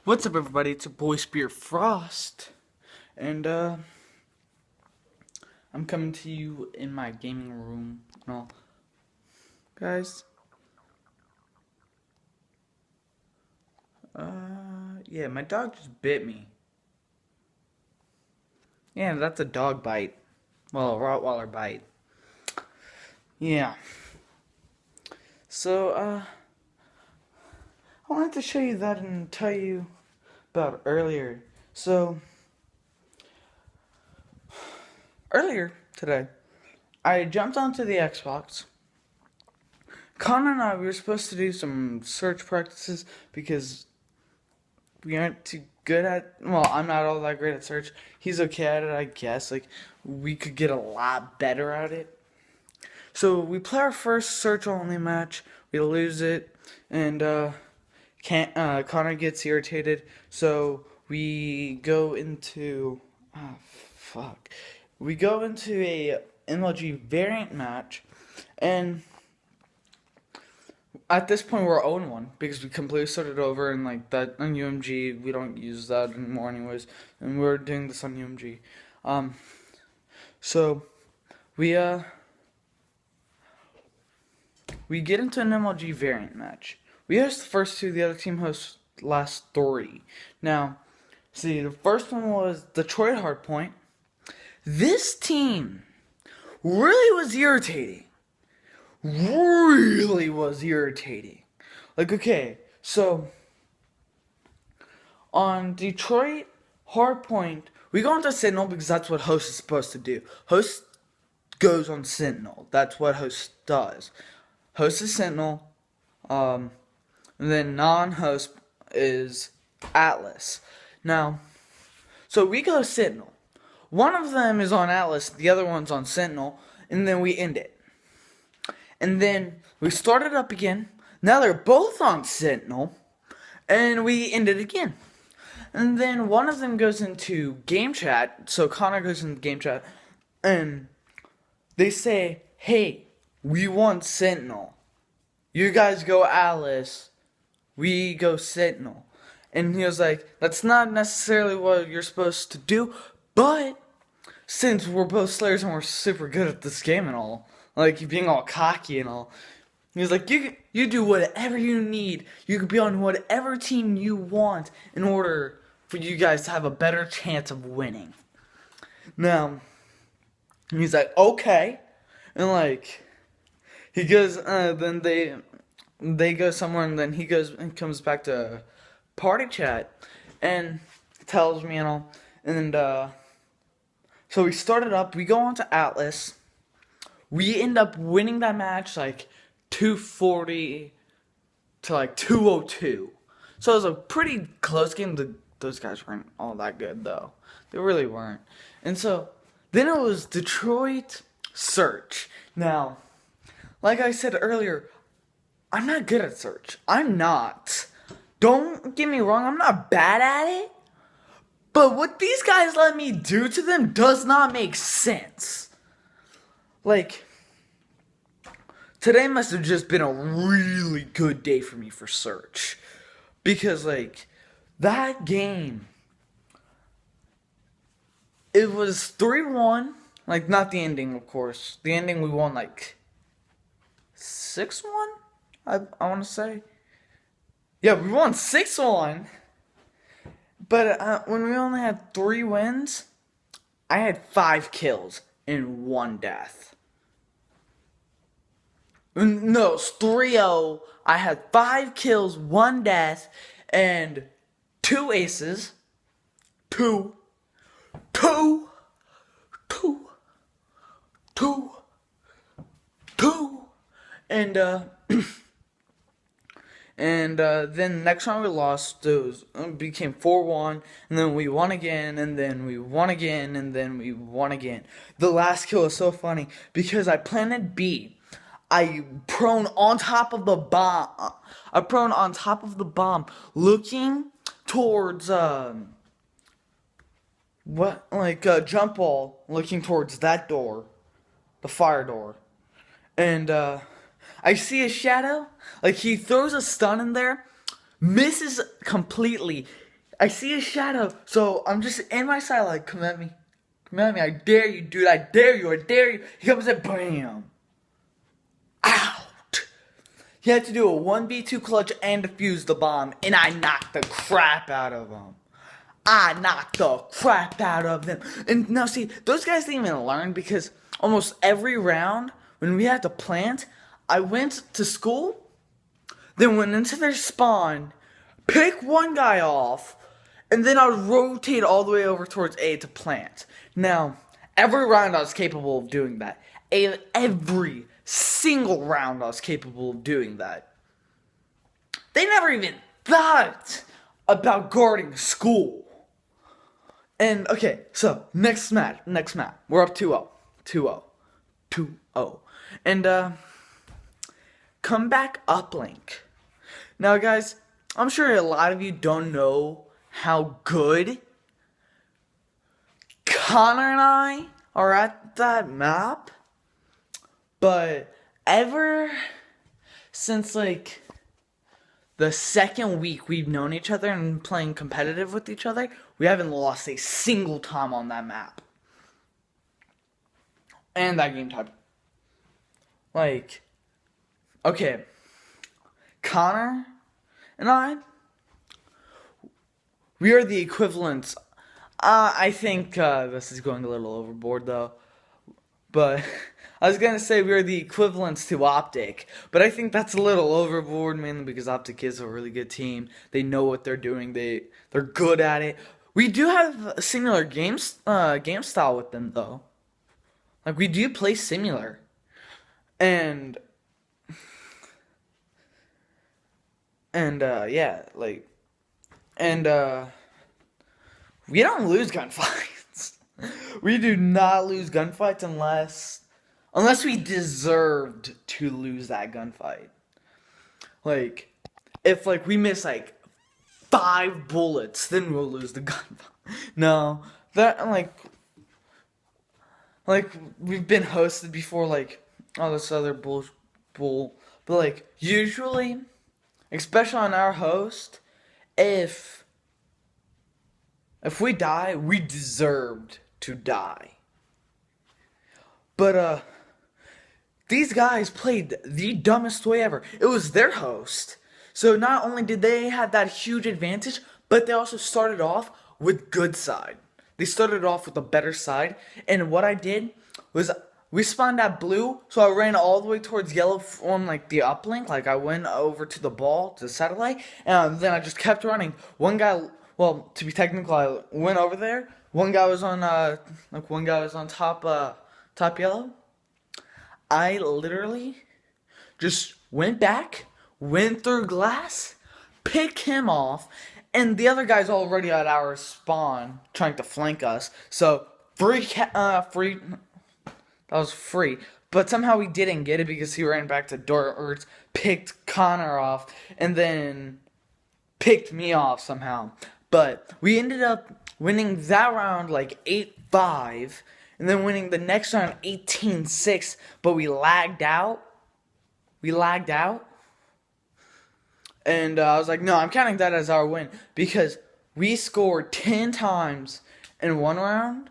What's up, everybody? It's your boy Spear Frost, and I'm coming to you in my gaming room and all. Guys, yeah, my dog just bit me. Yeah, that's a dog bite. Well, a Rottweiler bite. Yeah. So, I wanted to show you that and tell you about earlier. So, earlier today, I jumped onto the Xbox. Connor and I, we were supposed to do some search practices because we aren't too good at, well, I'm not all that great at search. He's okay at it, I guess. Like, we could get a lot better at it. So we play our first search only match, we lose it, and Connor gets irritated, so we go into we go into a MLG variant match, and at this point we're 0-1 because we completely started over, and like that on UMG we don't use that anymore anyways, and we're doing this on UMG. So we get into an MLG variant match. We host the first two, the other team hosts last three. Now, see, the first one was Detroit Hardpoint. This team really was irritating. Like, okay, so on Detroit Hardpoint, we go into Sentinel because that's what host is supposed to do. Host goes on Sentinel. That's what host does. Host is Sentinel, and then non-host is Atlas. Now, so we go Sentinel. One of them is on Atlas, the other one's on Sentinel, and then we end it. And then we start it up again. Now they're both on Sentinel, and we end it again. And then one of them goes into game chat, so Connor goes into game chat, and they say, hey, we want Sentinel. You guys go Atlas, we go Sentinel. And he was like, that's not necessarily what you're supposed to do, but since we're both Slayers and we're super good at this game and all, like being all cocky and all, he was like, you do whatever you need. You could be on whatever team you want in order for you guys to have a better chance of winning. Now, he's like, okay. And like, he goes, then they go somewhere, and then he goes and comes back to party chat and tells me and all. And so we started up, we go on to Atlas. We end up winning that match like 240 to like 202. So it was a pretty close game. Those guys weren't all that good though. They really weren't. And so then it was Detroit Search. Now, like I said earlier, I'm not good at search. I'm not. Don't get me wrong, I'm not bad at it. But what these guys let me do to them does not make sense. Like, today must have just been a really good day for me for search. Because, like, that game, it was 3-1. Like, not the ending, of course. The ending we won, like, 6-1? I want to say. Yeah, we won 6-1. But when we only had 3 wins, I had 5 kills and 1 death. No, it's 3-0. I had 5 kills, 1 death, and 2 aces. 2. And, then next time we lost, it became 4-1, and then we won again, and then we won again, and then we won again. The last kill is so funny, because I planted B. I prone on top of the bomb. Looking towards, jump ball, looking towards that door, the fire door. And, I see a shadow, like he throws a stun in there, misses completely, I see a shadow, so I'm just in my side like, come at me. Come at me, I dare you, dude, I dare you, I dare you. He comes in, bam. Out. He had to do a 1v2 clutch and defuse the bomb, and I knocked the crap out of him. I knocked the crap out of them. And now see, those guys didn't even learn because almost every round, when we had to plant, I went to school, then went into their spawn, pick one guy off, and then I would rotate all the way over towards A to plant. Now, every round I was capable of doing that. Every single round I was capable of doing that. They never even thought about guarding school. And, okay, so, next map. We're up 2-0. 2-0. And, comeback uplink. Now, guys, I'm sure a lot of you don't know how good Connor and I are at that map. But ever since, like, the second week we've known each other and playing competitive with each other, we haven't lost a single time on that map. And that game type. Like, okay, Connor and I, we are the equivalents. I think this is going a little overboard though, but I was gonna say we are the equivalents to Optic, but I think that's a little overboard, mainly because Optic is a really good team. They know what they're doing. They're good at it. We do have a similar game style with them though. Like, we do play similar, and yeah, like, and we don't lose gunfights. We do not lose gunfights unless we deserved to lose that gunfight. Like, if, like, we miss, like, 5 bullets, then we'll lose the gunfight. No, that, like, we've been hosted before, like, all this other bull, but, like, usually, especially on our host, if we die, we deserved to die. But, these guys played the dumbest way ever. It was their host. So not only did they have that huge advantage, but they also started off with good side. They started off with a better side. And what I did was, we spawned at blue, so I ran all the way towards yellow on, like, the uplink. Like, I went over to the ball, to the satellite, and then I just kept running. One guy, well, to be technical, I went over there. One guy was on, top yellow. I literally just went back, went through glass, picked him off, and the other guy's already at our spawn trying to flank us. So that was free. But somehow we didn't get it because he ran back to Dortz, picked Connor off, and then picked me off somehow. But we ended up winning that round like 8-5. And then winning the next round 18-6, but we lagged out. And I was like, no, I'm counting that as our win. Because we scored 10 times in one round.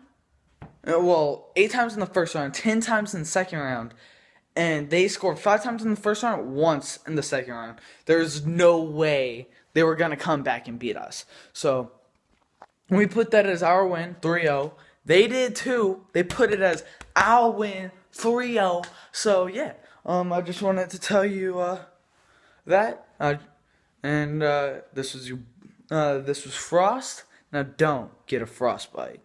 Well, 8 times in the first round, 10 times in the second round. And they scored 5 times in the first round, once in the second round. There's no way they were going to come back and beat us. So, we put that as our win, 3-0. They did too. They put it as our win, 3-0. So yeah, I just wanted to tell you that. This was Frost. Now don't get a frostbite.